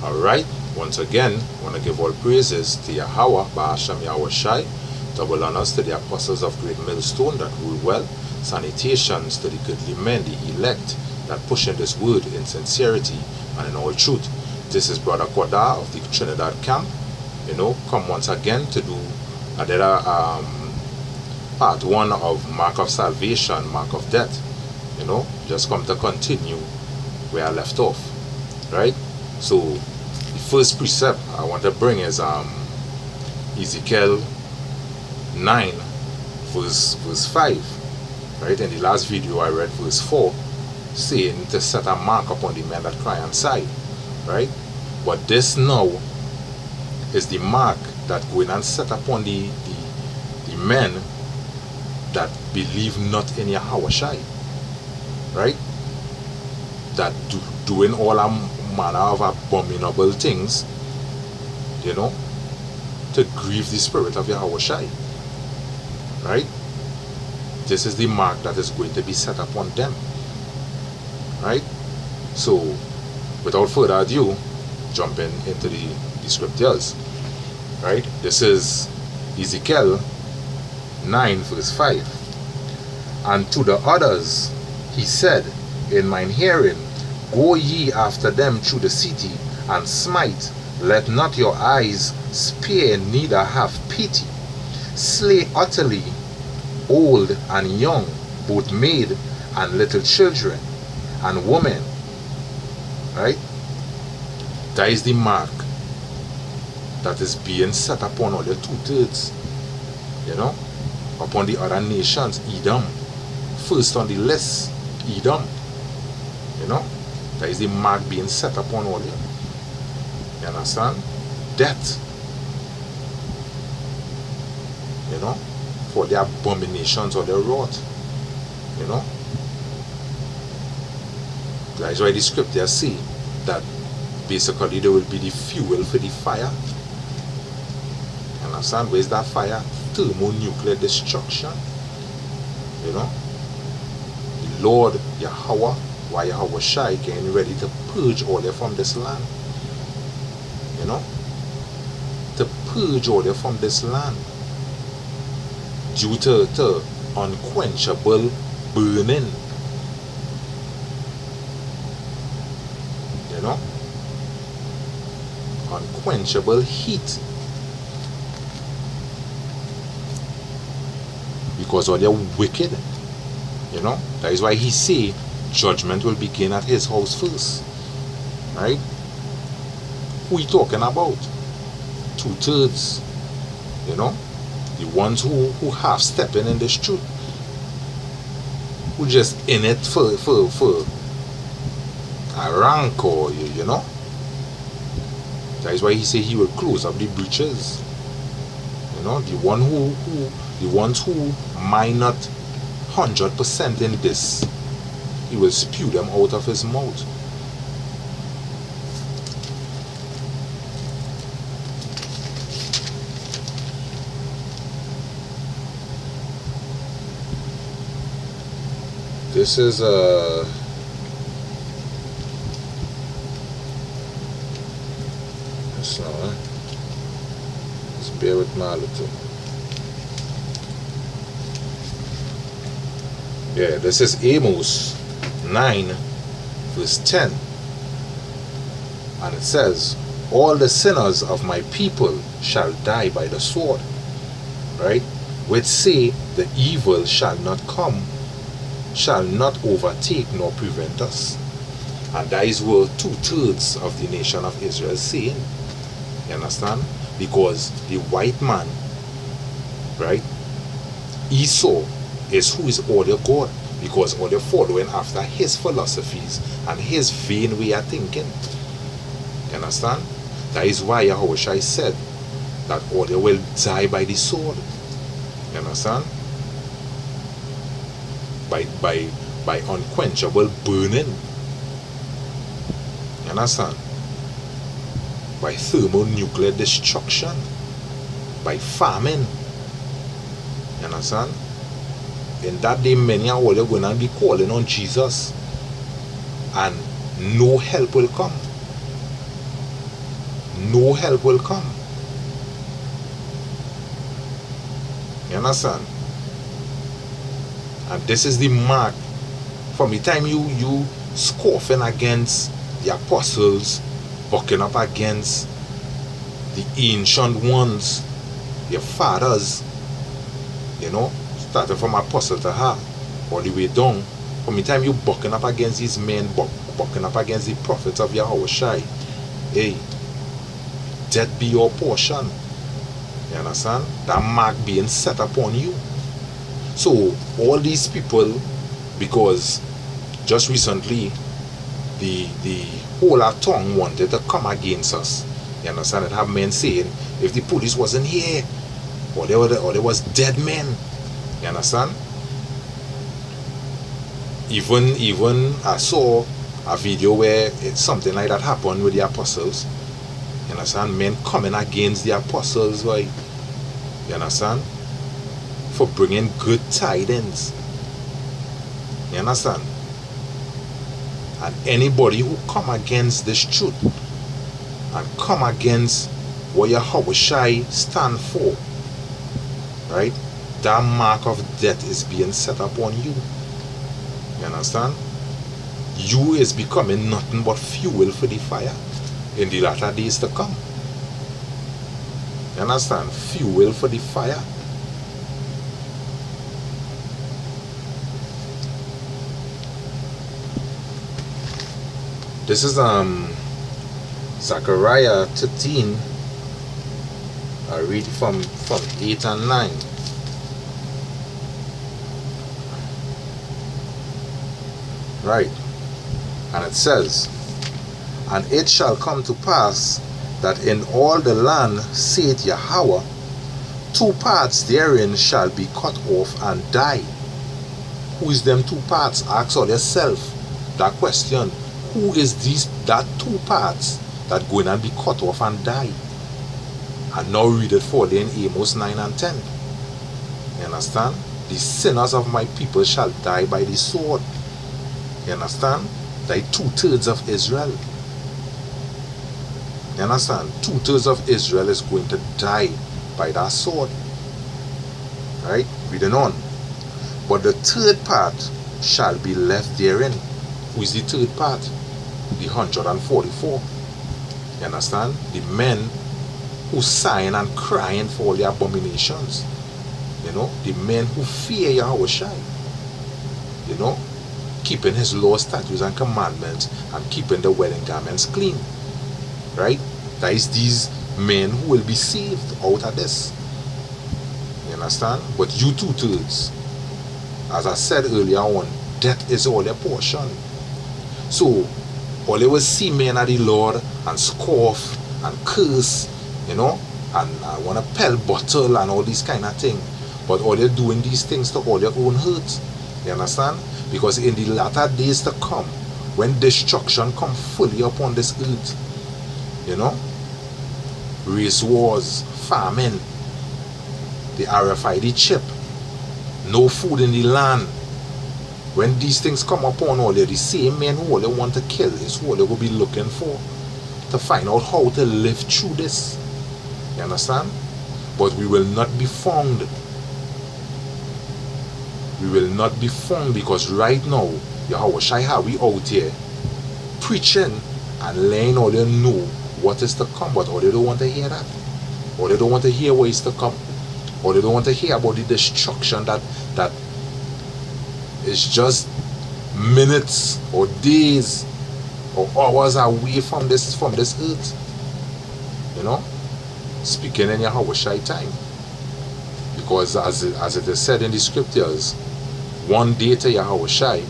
Alright, once again, I want to give all praises to Yahweh, Ba'asham Yahweh Shai, double honors to the apostles of Great Millstone that rule well, salutations to the goodly men, the elect, that push in this word in sincerity and in all truth. This is Brother Koda of the Trinidad camp, come once again to do another part 1 of Mark of Salvation, Mark of Death. Just come to continue where I left off, right? So the first precept I want to bring is Ezekiel 9 verse 5, right? In the last video I read verse 4, saying to set a mark upon the men that cry on side, right? But this now is the mark that going and set upon the men that believe not in Yahweh Shai, right? That doing all manner of abominable things, to grieve the spirit of Yahweh Shai, right? This is the mark that is going to be set upon them, right? So without further ado, jumping into the scriptures, right? This is Ezekiel 9 verse 5. And to the others he said in mine hearing, go ye after them through the city, and smite, let not your eyes spare, neither have pity. Slay utterly old and young, both maid and little children and women, right? That is the mark that is being set upon all the 2/3, upon the other nations. Edom, first on the list, Edom, that is the mark being set upon all them. You understand? Death, for their abominations or their wrath, That is why the scriptures say that basically there will be the fuel for the fire. You understand? Where is that fire? Thermonuclear destruction. The Lord Yahweh, why Yahweh Shai, getting ready to purge all from this land. To purge all from this land. Due to unquenchable burning. Unquenchable heat. Because all they're wicked. That is why he say judgment will begin at his house first. Right? Who he talking about? 2/3. The ones who half stepping in this truth. Who just in it for a rank, or That is why he say he will close up the breaches. The ones who might not 100% in this, he will spew them out of his mouth. This is just bear with me a little. Yeah, this is Amos 9 verse 10, and it says, all the sinners of my people shall die by the sword, right? Which say the evil shall not come, shall not overtake nor prevent us. And that is what 2/3 of the nation of Israel is saying. You understand? Because the white man, right, Esau, is who is all their God, because all they're following after his philosophies and his vain way of thinking. You understand? That is why Yahweh Shai said that all they will die by the sword. You understand? By unquenchable burning. You understand? By thermonuclear destruction. By famine. You understand? In that day, many are all going to be calling on Jesus, and no help will come. no help will come. You understand? And this is the mark. From the time you scoffing against the apostles, bucking up against the ancient ones, your fathers, you know, starting from apostle to her, all the way down. From the time you bucking up against these men, bucking up against the prophets of Yahushua, hey, death be your portion. You understand? That mark being set upon you. So all these people, because just recently the whole our tongue wanted to come against us. You understand? And have men saying, if the police wasn't here, or there was dead men. You understand? Even I saw a video where something like that happened with the apostles. You understand? Men coming against the apostles, right? You understand? For bringing good tidings. You understand? And anybody who come against this truth and come against what Yahushua stand for, right? That mark of death is being set upon you. You understand? You is becoming nothing but fuel for the fire in the latter days to come. You understand? Fuel for the fire. This is Zechariah 13. I read from 8 and 9. Right. And it says, and it shall come to pass that in all the land, saith Yahweh, 2 parts therein shall be cut off and die. Who is them 2 parts? Ask all yourself that question. Who is that 2 parts that going and be cut off and die? And now read it for them in Amos 9 and 10. You understand? The sinners of my people shall die by the sword. You understand? Like 2/3 of Israel. You understand? 2/3 of Israel is going to die by that sword. Right? Reading on. But the 3rd part shall be left therein. Who is the 3rd part? The 144. You understand? The men who sighing and crying for all the abominations. You know? The men who fear Yahushua. You know? Keeping his laws, statutes, and commandments, and keeping the wedding garments clean. Right? That is these men who will be saved out of this. You understand? But you 2/3, as I said earlier on, death is all your portion. So, all they will see men of the Lord and scoff and curse, you know, and I want to pell bottle and all these kind of things. But all they're doing these things to all your own hurt. You understand? Because in the latter days to come, when destruction come fully upon this earth, you know, race wars, famine, the RFID chip, no food in the land. When these things come upon all the same men who all they want to kill is who all they will be looking for to find out how to live through this. You understand? But we will not be found. We will not be found because right now, Yahushua, we out here preaching and letting all they know what is to come, but all they don't want to hear that. Or they don't want to hear what is to come. Or they don't want to hear about the destruction that is just minutes or days or hours away from this earth. You know? Speaking in Yahushua time. Because as it is said in the scriptures, one day to Yahushua,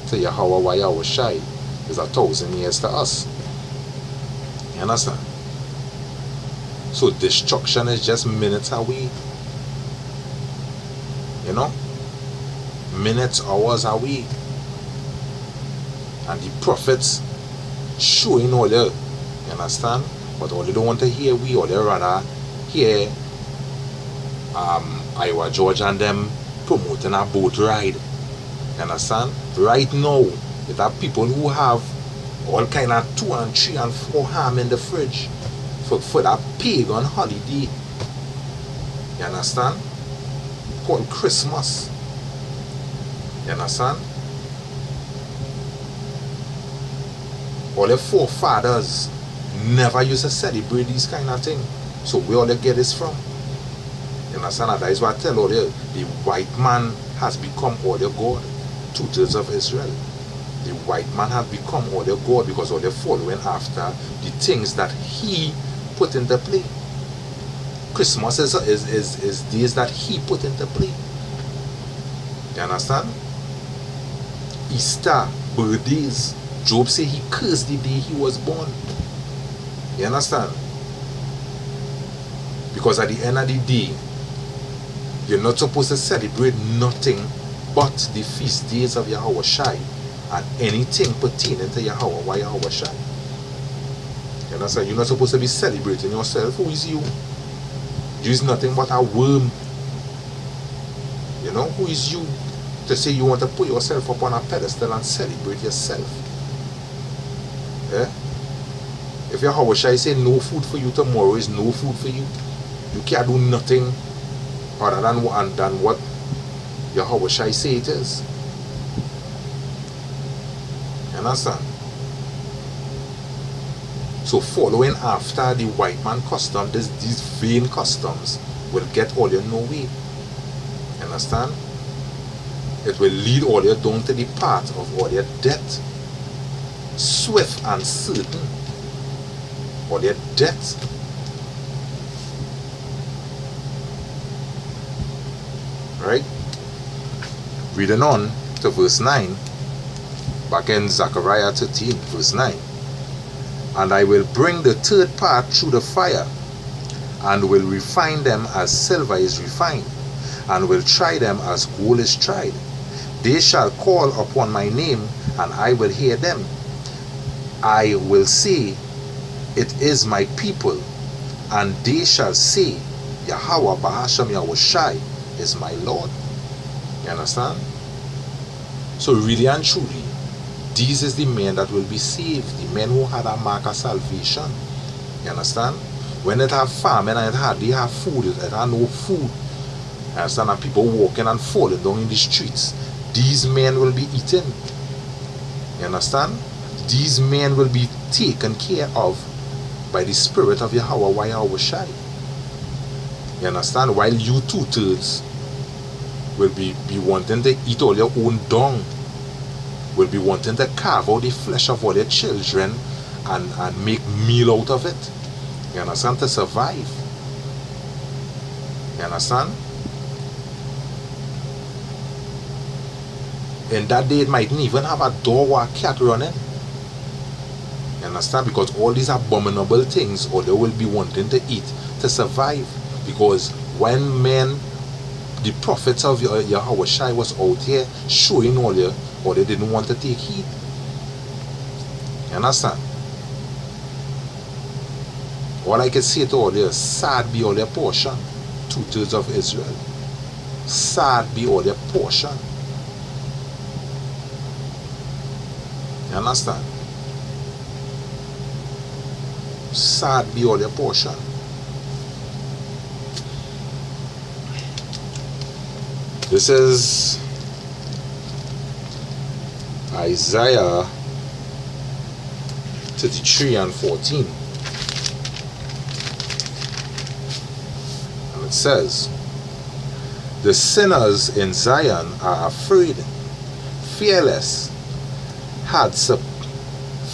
to Yahweh Yahushua, is 1,000 years to us. You understand? So destruction is just minutes away. You know? Minutes, hours away. And the prophets showing all the, you understand? But all they don't want to hear all they rather hear Iowa George and them promoting a boat ride. You understand? Right now, there are people who have all kind of 2 and 3 and 4 ham in the fridge for that pagan holiday. You understand? Called Christmas. You understand? All the forefathers never used to celebrate these kind of things. So where all they get this from? You understand? And that is why I tell all you, the white man has become all their God. 2/3 of Israel. The white man has become all their God because all they're following after the things that he put into play. Christmas is days that he put into play. You understand? Easter, birthdays. Job said he cursed the day he was born. You understand? Because at the end of the day, you're not supposed to celebrate nothing but the feast days of Yahweh Shai and anything pertaining to Yahweh Shai. You understand? You're not supposed to be celebrating yourself. Who is you? You is nothing but a worm. You know, who is you to say you want to put yourself up on a pedestal and celebrate yourself? Yeah? If Yahweh Shai say no food for you tomorrow is no food for you, you can't do nothing other than what Yahweh Shai say it is. You understand? So following after the white man custom, these vain customs will get all you nowhere. You understand? It will lead all you down to the path of all your death. Swift and certain. All your death. Right? Reading on to verse 9, back in Zechariah 13, verse 9. And I will bring the third part through the fire, and will refine them as silver is refined, and will try them as gold is tried. They shall call upon my name, and I will hear them. I will say, it is my people, and they shall say, Yahweh Bahasham Yahweh Shai is my Lord. You understand? So really and truly, these is the men that will be saved, the men who had a mark of salvation. You understand? When it have famine and they have food, it had no food. You understand? And people walking and falling down in the streets. These men will be eaten. You understand? These men will be taken care of by the Spirit of Yahweh Yahweh Shai. You understand? While you 2/3 will be wanting to eat all your own dung, will be wanting to carve out the flesh of all their children and make meal out of it. You understand? To survive. You understand? In that day it mightn't even have a dog or a cat running. You understand? Because all these abominable things all they will be wanting to eat to survive. Because when men, the prophets of Yahweh Shai was out here showing all you, or they didn't want to take heed. You understand? All I can say to all you, sad be all their portion. 2/3 of Israel. Sad be all their portion. You understand? Sad be all their portion. This is Isaiah 33 and 14. And it says, the sinners in Zion are afraid, fearless,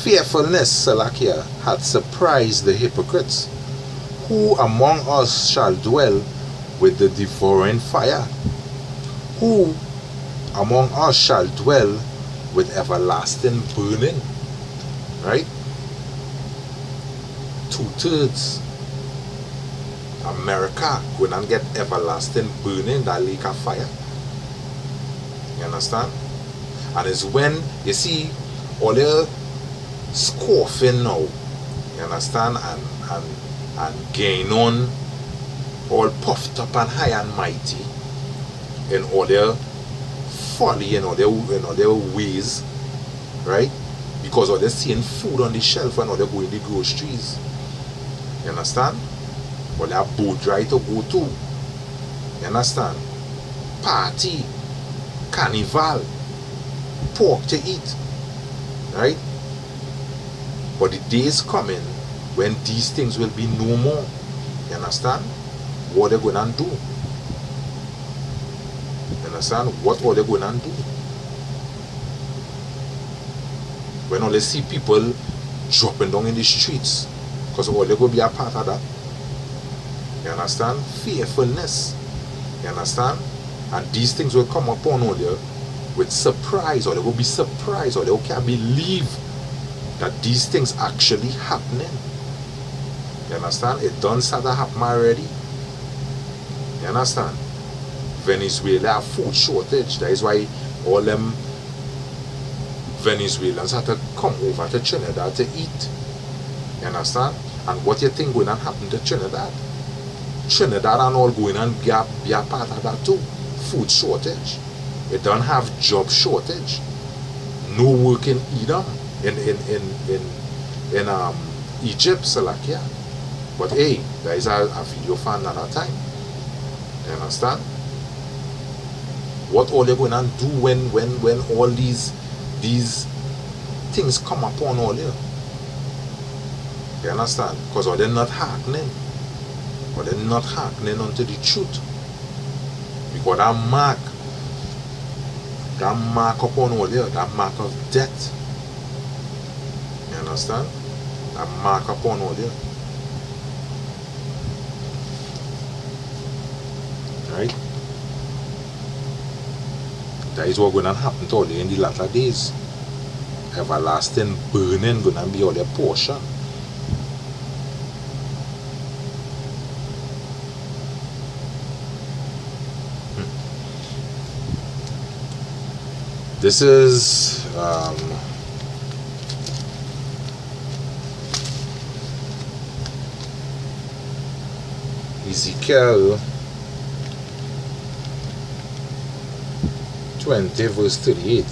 fearfulness, Salakia, had surprised the hypocrites. Who among us shall dwell with the devouring fire? Who among us shall dwell with everlasting burning? Right? 2/3 America going and get everlasting burning, that lake of fire. You understand? And it's when you see all the scoffing now, you understand, and gain on, all puffed up and high and mighty in all their folly and all their ways, right? Because all they're seeing food on the shelf and all they're going to the groceries. You understand? But they have boat ride to go to. You understand? Party, carnival, pork to eat. Right? But the day is coming when these things will be no more. You understand? What they're going to do? You understand? What are they going to do? When all they see people dropping down in the streets, because all they going to be a part of that. You understand? Fearfulness. You understand? And these things will come upon all you with surprise, or they will be surprised, or they can't believe that these things actually happening. You understand? It done start to happen already. You understand? Venezuela have food shortage. That is why all them Venezuelans have to come over to Trinidad to eat. You understand? And what you think going to happen to Trinidad? Trinidad and all going and be a part of that too. Food shortage. It don't have job shortage. No work in Edom, in Egypt, Salakia. But hey, there is a video for another time. You understand? What all they're going to do when all these things come upon all you? You understand? Because they're not hearkening. But they're not hearkening unto the truth. Because that mark upon all you, that mark of death. You understand? That mark upon all you. Right? That is what's going to happen to all you in the latter days. Everlasting burning going to be all your portion. This is Ezekiel 20 verse 38.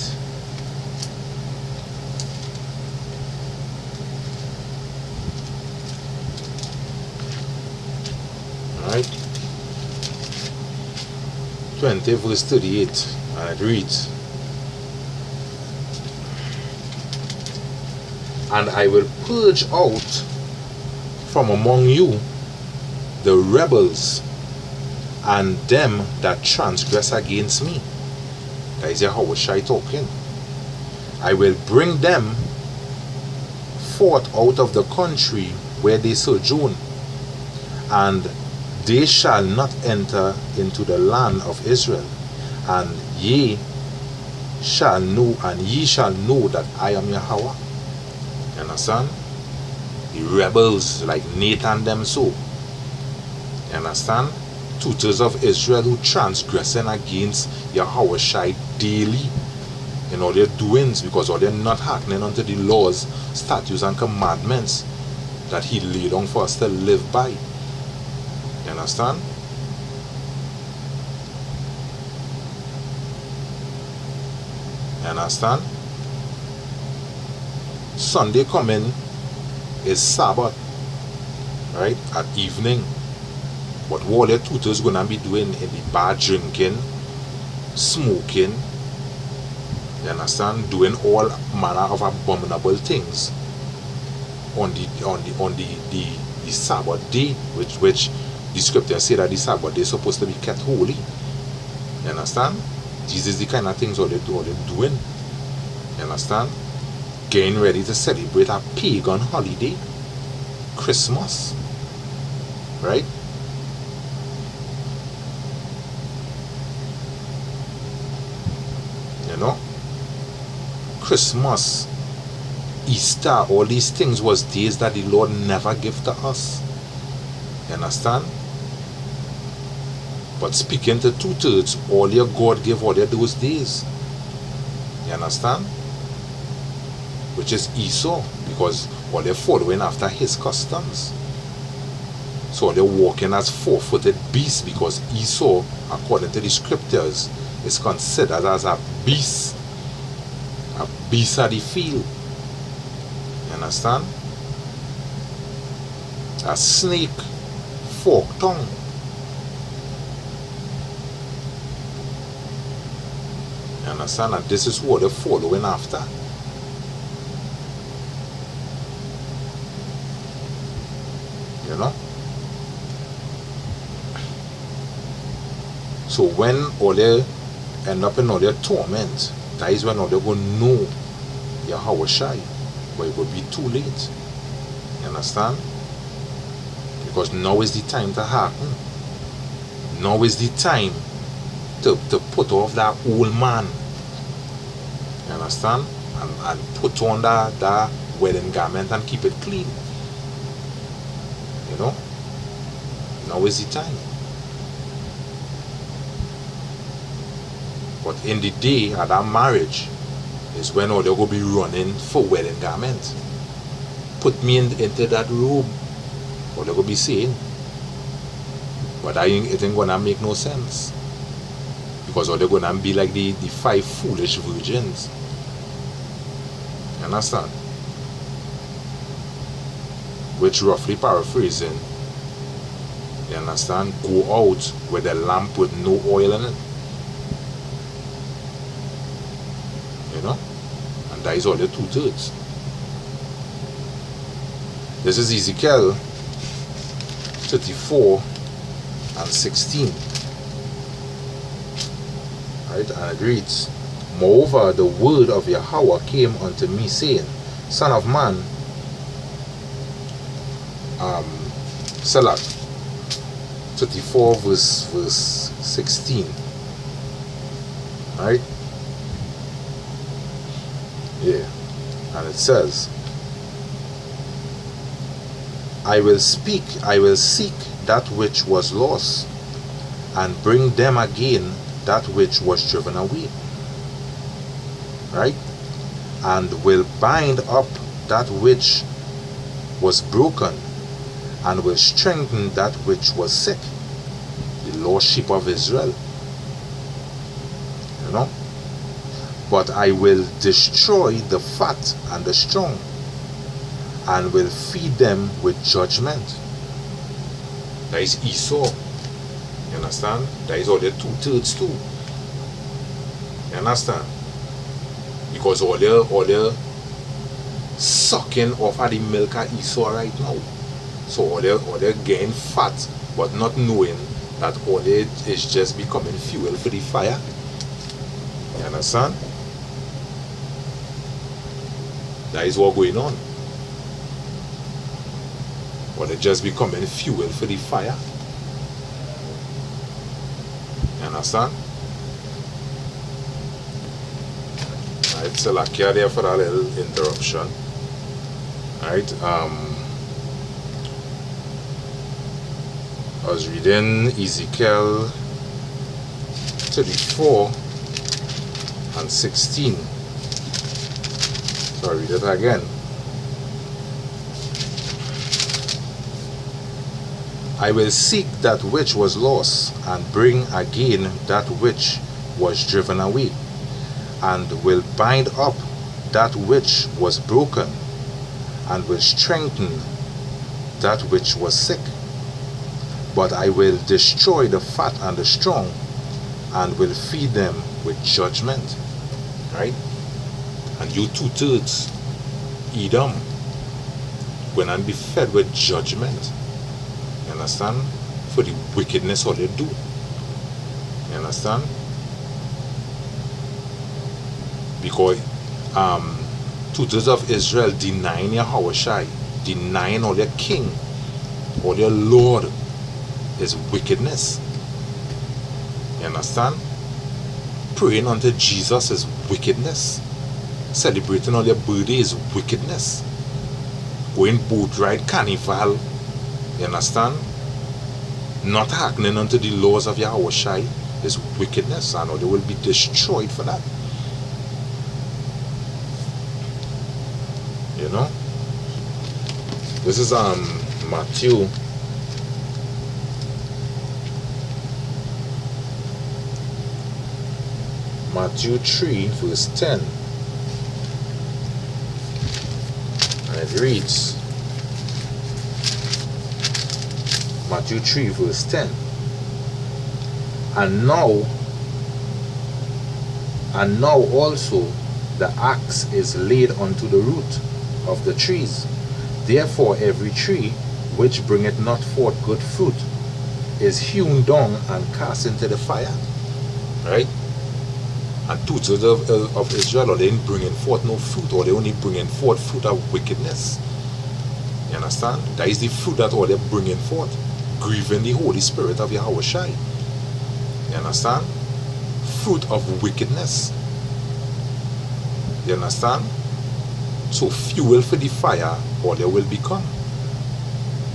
Alright. 20 verse 38, and it reads, "And I will purge out from among you the rebels and them that transgress against me." That is Yahushua talking. "I will bring them forth out of the country where they sojourn, and they shall not enter into the land of Israel, and ye shall know that I am Yahweh." You understand? The rebels like Nathan them so. You understand? Tutors of Israel who transgressing against Yahushua daily in all their doings, because all they're not hearkening unto the laws, statutes and commandments that he laid down for us to live by. You understand? You understand? Sunday coming is Sabbath, right? At evening. But what the tutors gonna be doing in the bar, drinking, smoking, you understand, doing all manner of abominable things on the Sabbath day, which the scriptures say that the Sabbath day is supposed to be kept holy. You understand? This is the kind of things all they're doing. You understand? Getting ready to celebrate a pagan holiday, Christmas, right? You know, Christmas, Easter, all these things was days that the Lord never gave to us. You understand? But speaking to 2/3, all your God gave all your those days. You understand? Which is Esau, because all they're following after his customs. So they're walking as four-footed beasts, because Esau, according to the scriptures, is considered as a beast of the field. You understand? A snake fork tongue. You understand? And this is what they're following after. You know? So when all they end up in all their torment, that is when all they're going to know Yahweh Shai. But it will be too late. You understand? Because now is the time to happen. Now is the time to put off that old man. You understand? And put on that wedding garment and keep it clean. You know? Now is the time. But in the day of that marriage is when all they're going to be running for wedding garment. Put me into that robe. What they're going to be saying. But it ain't going to make no sense. Because all they're going to be like the 5 foolish virgins. You understand? Which, roughly paraphrasing, you understand, go out with a lamp with no oil in it. You know? And that is all the 2/3. This is Ezekiel 34 and 16. Right? And it reads, Moreover, the word of Yahweh came unto me, saying, Son of man, Salat 34 verse 16. Right? Yeah. And it says, I will seek that which was lost, and bring them again that which was driven away. Right? And will bind up that which was broken, and will strengthen that which was sick. The lost sheep of Israel. You know? But I will destroy the fat and the strong, and will feed them with judgment. That is Esau. You understand? That is all the 2/3 too. You understand? Because all they're sucking off of the milk of Esau right now. So all they're getting fat, but not knowing that all it is just becoming fuel for the fire. You understand? That is what's going on. But it just becoming fuel for the fire. You understand? Alright, so like here there for a little interruption. Alright, I was reading Ezekiel 34 and 16. So I'll read it again. I will seek that which was lost, and bring again that which was driven away, and will bind up that which was broken, and will strengthen that which was sick. But I will destroy the fat and the strong, and will feed them with judgment. Right? And you 2/3, Edom, when and be fed with judgment. You understand? For the wickedness all they do. You understand? Because 2/3 of Israel denying Yahweh Shai, denying all their king, all their Lord, is wickedness. You understand? Praying unto Jesus is wickedness. Celebrating all their birthday is wickedness. Going boat ride, carnival, you understand? Not hearkening unto the laws of Yahweh Shai is wickedness, and they will be destroyed for that. You know? This is Matthew 3 verse 10. And it reads, Matthew 3 verse 10. And now also the axe is laid unto the root of the trees. Therefore every tree which bringeth not forth good fruit is hewn down and cast into the fire. Right? And 2/3 of Israel, they ain't bringing forth no fruit, or they only bringing forth fruit of wickedness. You understand? That is the fruit that all they're bringing forth, grieving the Holy Spirit of Yahweh Shai. You understand? Fruit of wickedness. You understand? So fuel for the fire, or they will become.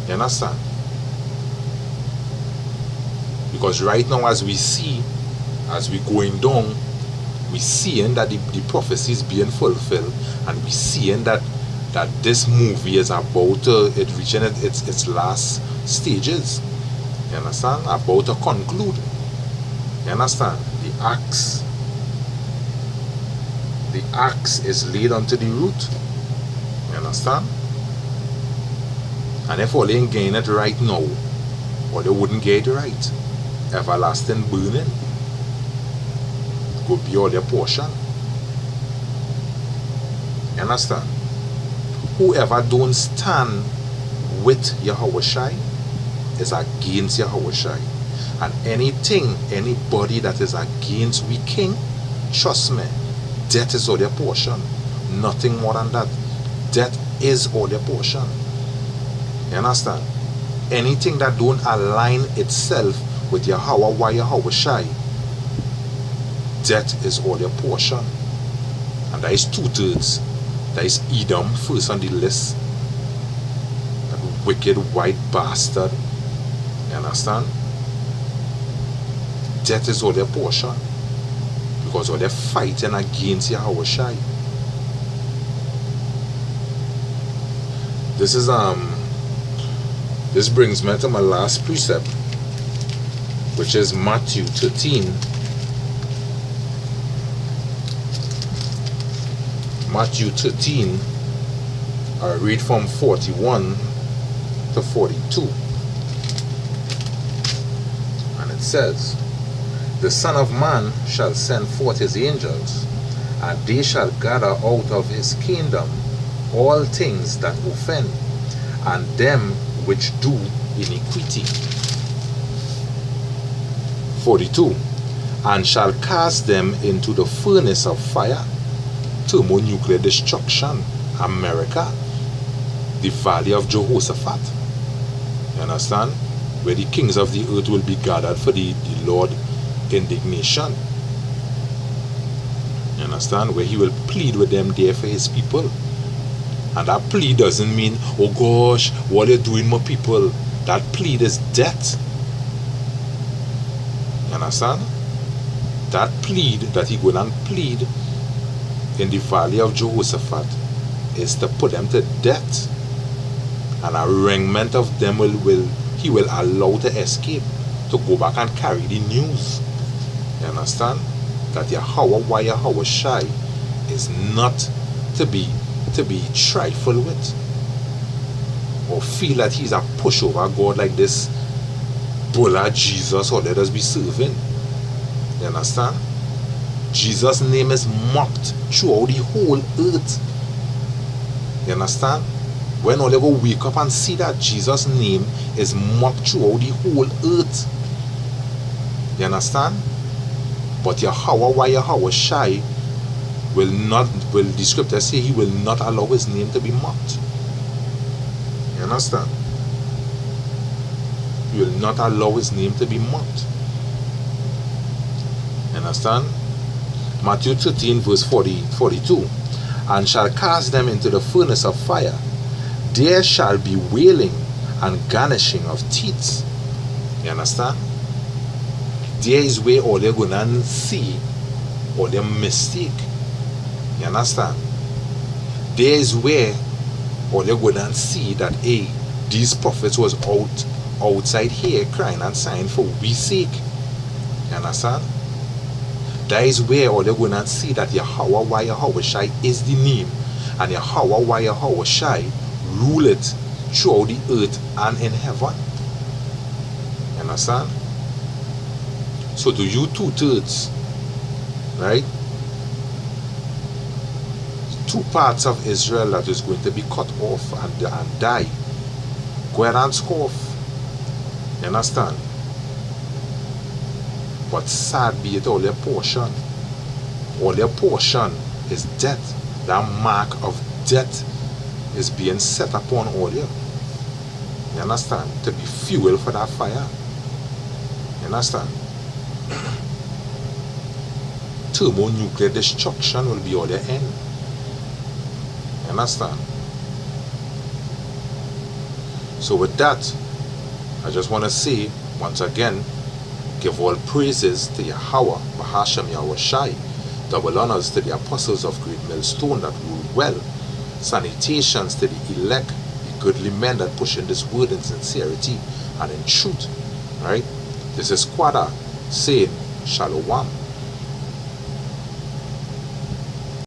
You understand? Because right now, as we see, as we going down, we seeing that the prophecy is being fulfilled, and we seeing that this movie is about it reaching its last stages. You understand? About to conclude. You understand? The axe is laid unto the root. You understand? And if all they ain't getting it right now, or they wouldn't get it right, everlasting burning could be all their portion. You understand? Whoever don't stand with Yahweh Shai is against Yahweh Shai. And anybody that is against we king, trust me, death is all their portion. Nothing more than that. Death is all their portion. You understand? Anything that don't align itself with Yahweh, Yahweh Shai, death is all their portion. And that is 2/3. That is Edom first on the list. That wicked white bastard. You understand? Death is all their portion. Because all they're fighting against Yahweh Shai. This brings me to my last precept, which is Matthew 13. Matthew 13, I read from 41 to 42. And it says, The Son of Man shall send forth his angels, and they shall gather out of his kingdom all things that offend, and them which do iniquity. 42. And shall cast them into the furnace of fire, thermonuclear destruction, America, the valley of Jehoshaphat. You understand? Where the kings of the earth will be gathered for the Lord indignation. You understand? Where he will plead with them there for his people. And that plea doesn't mean, oh gosh, what are you doing, my people? That plea is death. You understand? That plead that he will and plead in the valley of Jehoshaphat is to put them to death. And a remnant of them he will allow to escape, to go back and carry the news. You understand? That Yahweh Shai is not to be trifled with, or feel that he's a pushover God like this Bulla Jesus or let us be serving. You understand? Jesus' name is mocked throughout the whole earth. You understand? When all they go wake up and see that Jesus' name is mocked throughout the whole earth. You understand? But Yahweh Shai will the scripture say he will not allow his name to be mocked. You understand? He will not allow his name to be mocked. You understand? Matthew 13 verse 42. And shall cast them into the furnace of fire. There shall be wailing and garnishing of teeth. You understand? There is where all they're going to see or their mistake. You understand? There is where all they're going to see that, hey, these prophets was outside here crying and sighing for we sake. You understand? That is where all they're going to see that Yahweh Shai is the name, and Yahweh Shai rule it throughout the earth and in heaven. understand? So do you 2/3, right? 2 parts of Israel that is going to be cut off and die. Go ahead and scoff. You understand? But sad be it, all your portion. All your portion is death. That mark of death is being set upon all you. You understand? To be fuel for that fire. You understand? Thermonuclear destruction will be all your end. You understand? So with that, I just want to say once again, give all praises to Yahweh, Bahashem Yahweh Shai, double honors to the apostles of Great Millstone that rule well, salutations to the elect, the goodly men that push in this word in sincerity and in truth. Right? This is Quada saying Shalom.